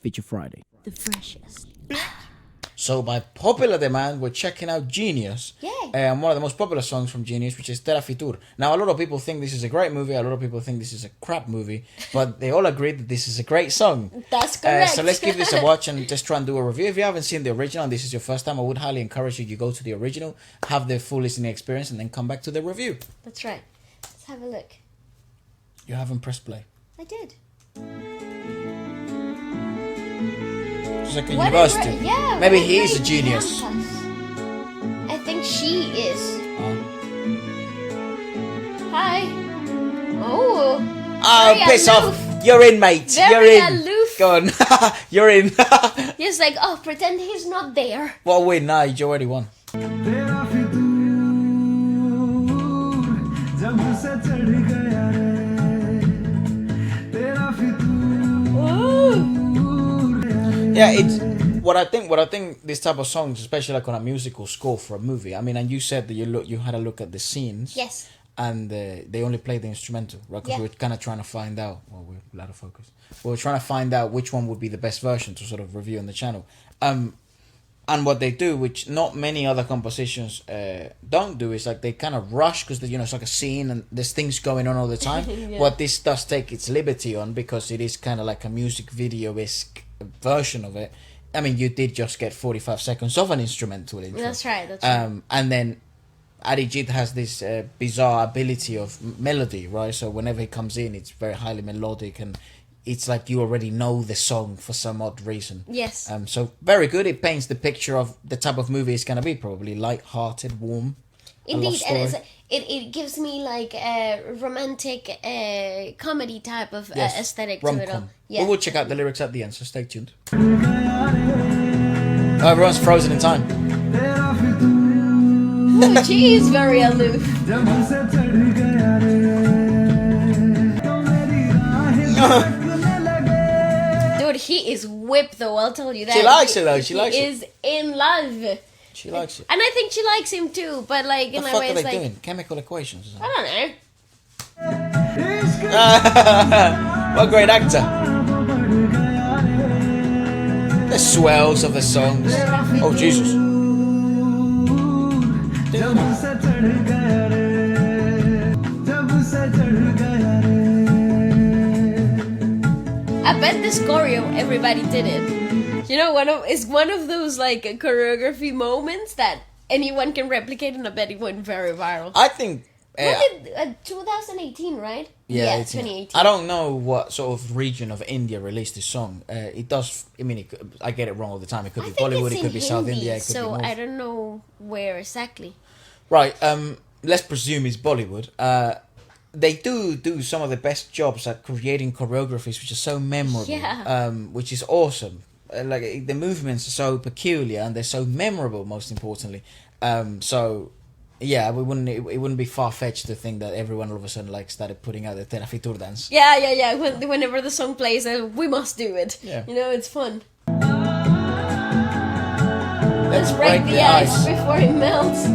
Feature Friday. The freshest. So by popular demand, we're checking out Genius. Yay. And one of the most popular songs from Genius, which is Tera Fitoor. Now, a lot of people think this is a great movie. A lot of people think this is a crap movie. But they all agree that this is a great song. That's correct. So let's give this a watch and just try and do a review. If you haven't seen the original and this is your first time, I would highly encourage you to go to the original, have the full listening experience, and then come back to the review. That's right. Let's have a look. You haven't pressed play. I did. It's like a What university. yeah. Maybe what a he is a great genius. campus. I think she is. Hi. Oh. Oh, Very piss aloof. off. You're in, mate. Very You're in. aloof. Go on. You're in. He's like, oh, pretend he's not there. What a win. Nah, you already won. तेरा फितूर जब से चढ़ गया रे तेरा फितूर Yeah, it's what I think this type of songs, especially like on a musical score for a movie. I mean, and you said that you had a look at the scenes. Yes. And they only played the instrumental, right? Because Yeah. we were kind of trying to find out. Well, we're out of focus. We were trying to find out which one would be the best version to sort of review on the channel. And what they do, which not many other compositions don't do, is like they kind of rush because it's like a scene and there's things going on all the time. Yeah. What this does take its liberty on, because it is kind of like a music video-esque version of it. I mean, you did just get 45 seconds of an instrumental intro. That's right. That's right. And then Arijit has this bizarre ability of melody, right? So whenever he comes in, it's very highly melodic, and it's like you already know the song for some odd reason. Yes. So very good. It paints the picture of the type of movie it's gonna be. Probably light-hearted, warm. Indeed, a love and story. it gives me like a romantic comedy type of Yes, aesthetic to it all. rom-com. Yeah. We will check out the lyrics at the end, so stay tuned. Oh, everyone's frozen in time. तेरा फितूर Ooh, she is very aloof. जब से चढ़ गया रे तो मेरी राहें लगने लगे Dude, he is whipped though, I'll tell you that. She likes it, though. She likes He it. is in love. She likes it. And I think she likes him too, but like in What the a fuck way are it's they like, doing? Chemical equations. Or I don't know. इश्क What a great actor. बढ़ गया रे The swells of the songs. Oh, Jesus. जब से चढ़ गया रे जब से चढ़ गया रे I bet this choreo everybody did it. You know, it's one of those like choreography moments that anyone can replicate, and I bet it went very viral. I think. What did 2018, right? Yeah, it's 2018. I don't know what sort of region of India released this song. It does. I mean, I get it wrong all the time. It could I be think Bollywood. it's It in could be South Hindi, India. It could so be North. I don't know where exactly. Right. Let's presume it's Bollywood. They do some of the best jobs at creating choreographies, which are so memorable. Yeah. Which is awesome. Like the movements are so peculiar and they're so memorable. Most importantly. So. Yeah, it wouldn't be far fetched to think that everyone all of a sudden like started putting out the Tera Fitoor dance. Yeah. Whenever the song plays, we must do it. Yeah. You know, it's fun. Let's Break the ice before it melts.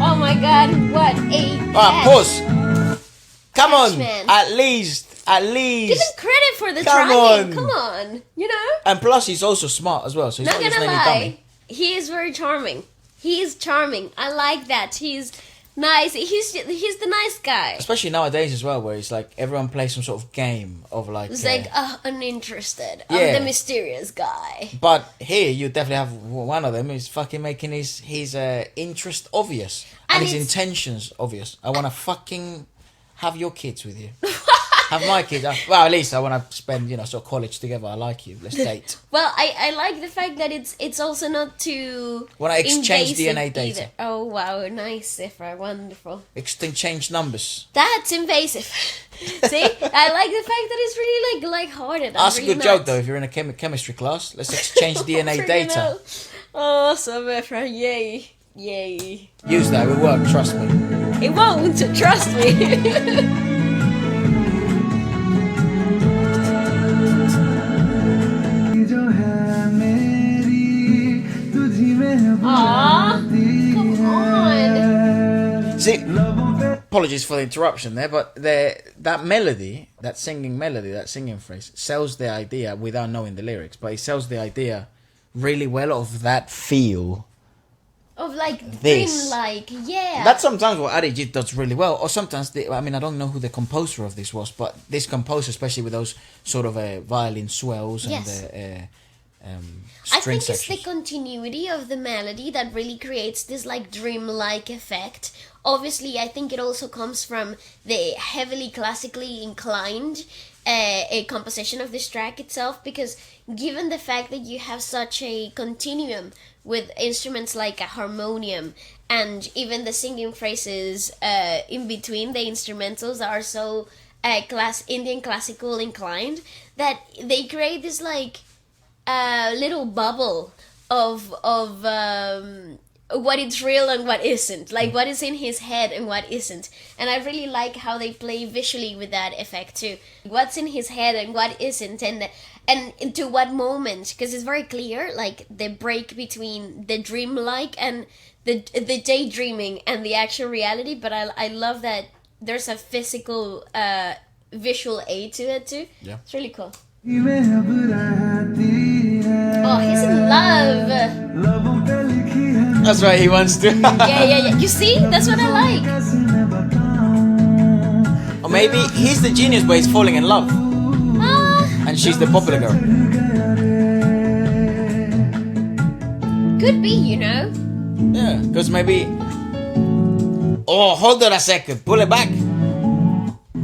Oh my god, what a catch. Pause. Come Catch, on, man. at least. Give him credit for the Come trying. on. Come on, you know. And plus, he's also smart as well. So he's Not not just gonna any lie, dummy. he is very charming. He is charming. I like that. He's nice. He's the nice guy. Especially nowadays as well, where it's like everyone plays some sort of game of like. He's like uninterested. Yeah. I'm the mysterious guy. But here you definitely have one of them is fucking making his interest obvious and And his it's- intentions obvious. I want to fucking have your kids with you. Have my kids. Well, at least I want to spend sort of college together. I like you. Let's date. Well, I like the fact that it's also not too. Wanna exchange invasive DNA data. either. Oh wow, nice, Efra, wonderful. Exchange numbers. That's invasive. See, I like the fact that it's really like lighthearted. That's a really good joke nice. though. If you're in a chemistry class, let's exchange DNA Freaking data. hell. Awesome, Efra, yay, yay. Use that. It will work. Trust me. It won't, trust me. जो है मेरी तुझी में Aw, come on. See, लबों पे apologies for the interruption there, but that melody, that singing melody, that singing phrase sells the idea without knowing the lyrics, but it sells the idea really well of that feel. Of like This. dream-like, yeah. That's sometimes what Arijit does really well, or sometimes I don't know who the composer of this was, but this composer, especially with those sort of violin swells and Yes. string I think sections. it's the continuity of the melody that really creates this like dream-like effect. Obviously, I think it also comes from the heavily classically inclined a composition of this track itself, because given the fact that you have such a continuum with instruments like a harmonium and even the singing phrases in between the instrumentals are so Indian classical inclined, that they create this like little bubble of what is real and what isn't, like what is in his head and what isn't. And I really like how they play visually with that effect too, what's in his head and what isn't, and to what moment, because it's very clear, like the break between the dreamlike and the daydreaming and the actual reality. But I love that there's a physical visual aid to it too. Yeah, it's really cool. में अब रहती है Oh, he's in love. लबों पे लिखी है that's right. He wants to. Yeah. You see, that's what I like. कैसे मैं बताऊं Or maybe he's the genius, but he's falling in love, Ah, and she's the popular girl. could be, you know. Yeah, because maybe. Oh, hold on a second. Pull it back.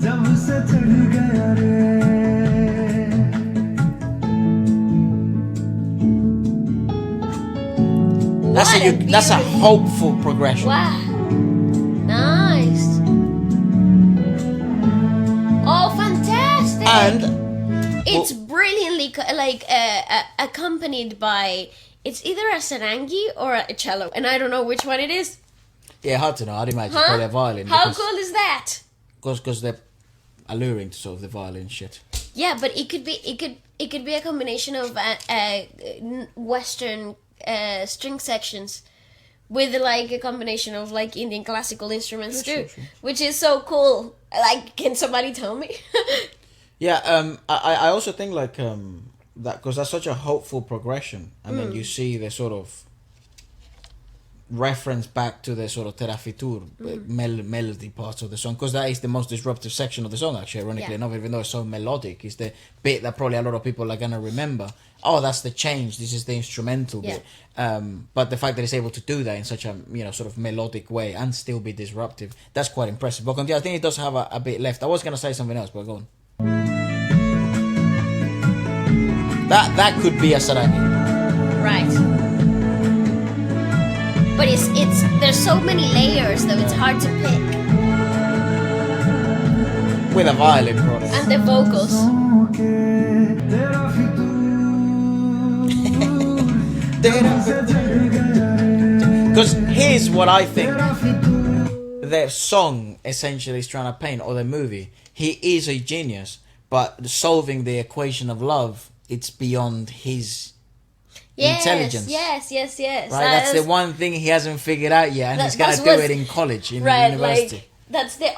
जब से चढ़ गया रे That's a hopeful progression. Wow. Nice. Oh, fantastic. And it's brilliantly accompanied by, it's either a sarangi or a cello, and I don't know which one it is. yeah, hard to know. I'd imagine Huh? probably a violin. How cool is that? Because they're alluring to sort of the violin shit. Yeah, but it could be a combination of Western string sections with like a combination of like Indian classical instruments too, sure. which is so cool. Like, can somebody tell me? Yeah, I also think like that, because that's such a hopeful progression, and then you see the sort of reference back to the sort of Tera Fitoor melody parts of the song, because that is the most disruptive section of the song, actually, ironically enough, even though it's so melodic. It's the bit that probably a lot of people are gonna remember. Oh, that's the change, this is the instrumental bit. But the fact that it's able to do that in such a sort of melodic way and still be disruptive, that's quite impressive. But I think it does have a bit left. I was gonna say something else, but go on. That could be a sarangi. Right. But it's there's so many layers though, it's hard to pick. With a violin product. And the vocals. Because here's what I think the song essentially is trying to paint, or the movie. He is a genius, but solving the equation of love, it's beyond his intelligence. Yes. Right, that's the one thing he hasn't figured out yet, and he's gonna do it in college, in university. Like, that's the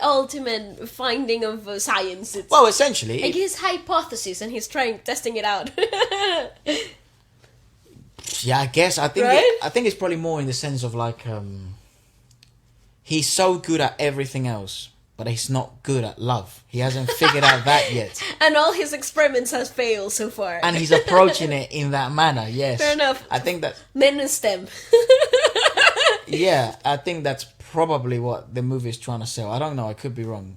ultimate finding of science. It's Well, essentially, like his hypothesis, and he's testing it out. yeah, I guess I think Right? I think it's probably more in the sense of like he's so good at everything else, but he's not good at love. He hasn't figured out that yet. And all his experiments has failed so far. And he's approaching it in that manner, yes. Fair enough. I think that, Menace them. yeah, I think that's probably what the movie is trying to sell. I don't know, I could be wrong.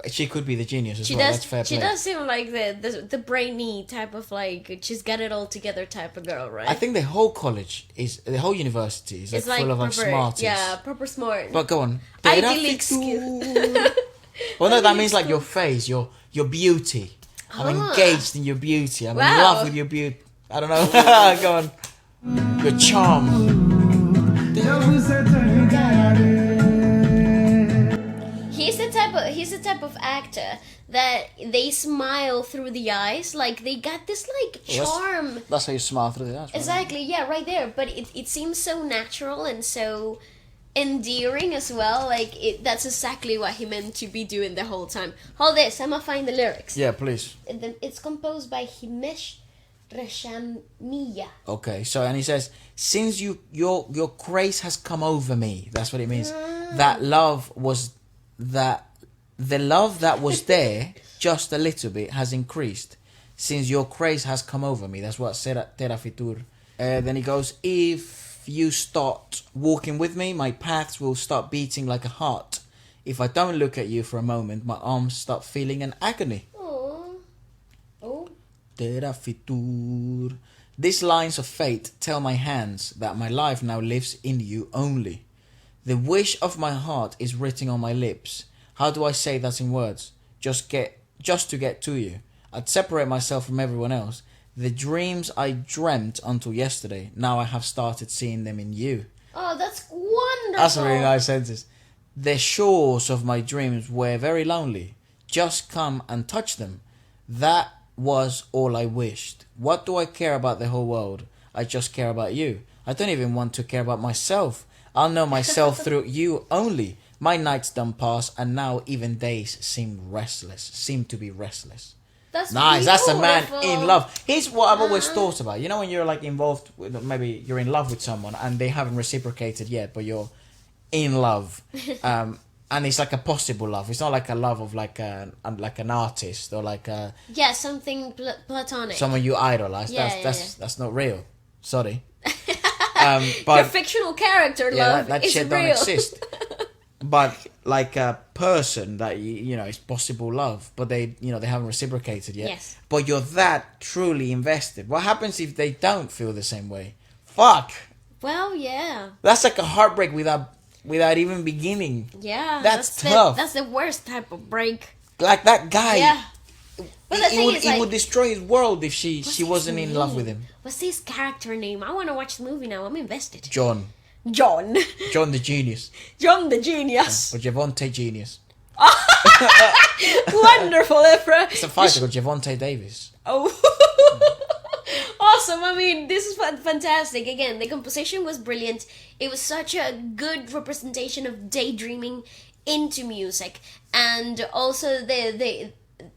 She could be the genius as well, that's fair play. She does seem like the brainy type of, like, she's got it all together type of girl, right? I think the whole college the whole university is it's like full of proper, smarties. yeah, proper smart. But go on. Idyllic Tera Fitoor. skill. Well, no, that means like your face, your beauty. I'm Ah. engaged in your beauty. I'm in Wow. love with your beauty. I don't know. Go on. Your charm. He's the type of actor that they smile through the eyes, like they got this like charm. That's how you smile through the eyes. Right? Exactly, yeah, right there. But it seems so natural and so endearing as well. Like that's exactly what he meant to be doing the whole time. Hold this, I'm gonna find the lyrics. Yeah, please. It's composed by Himesh Reshammiya. Okay, so and he says, since your grace has come over me. That's what it means. That love was that the love that was there just a little bit has increased. Since your grace has come over me. That's what Tera Fitoor. Then he goes, if you start walking with me, my paths will start beating like a heart. If I don't look at you for a moment, my arms start feeling an agony. Oh. Tera Fitoor. These lines of fate tell my hands that my life now lives in you only. The wish of my heart is written on my lips. How do I say that in words? Just to get to you. I'd separate myself from everyone else. The dreams I dreamt until yesterday, now I have started seeing them in you. Oh, that's wonderful. That's a really nice sentence. The shores of my dreams were very lonely. Just come and touch them. That was all I wished. What do I care about the whole world? I just care about you. I don't even want to care about myself. I'll know myself through you only. My nights done pass, and now even days seem to be restless. That's nice. That's a man beautiful. in love. Here's what I've always thought about. You know, when you're like involved with, maybe you're in love with someone and they haven't reciprocated yet, but you're in love, and it's like a possible love. It's not like a love of like an artist or like a something platonic. someone you idolize. Yeah, That's not real. Sorry. Your But fictional character love that is shit real. don't exist. But like a person that you know is possible love, but they haven't reciprocated yet. Yes. But you're that truly invested. What happens if they don't feel the same way? Fuck. Well, yeah. That's like a heartbreak without even beginning. Yeah. That's tough. That's the worst type of break. Like that guy. Yeah. But the thing is, It would destroy his world if she wasn't in love with him. What's his character name? I want to watch the movie now. I'm invested. John John. John the Genius. John the Genius. Or Javonte Genius. Wonderful, Efra. It's a fighter called Javonte Davis. Oh. Awesome. I mean, this is fantastic. Again, the composition was brilliant. It was such a good representation of daydreaming into music. And also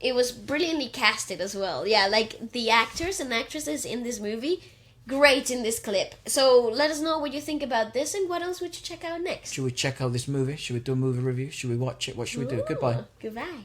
it was brilliantly casted as well. Yeah, like the actors and actresses in this movie, great in this clip. So let us know what you think about this and what else would you check out next. Should we check out this movie? Should we do a movie review? Should we watch it? What should we do? Goodbye. Goodbye.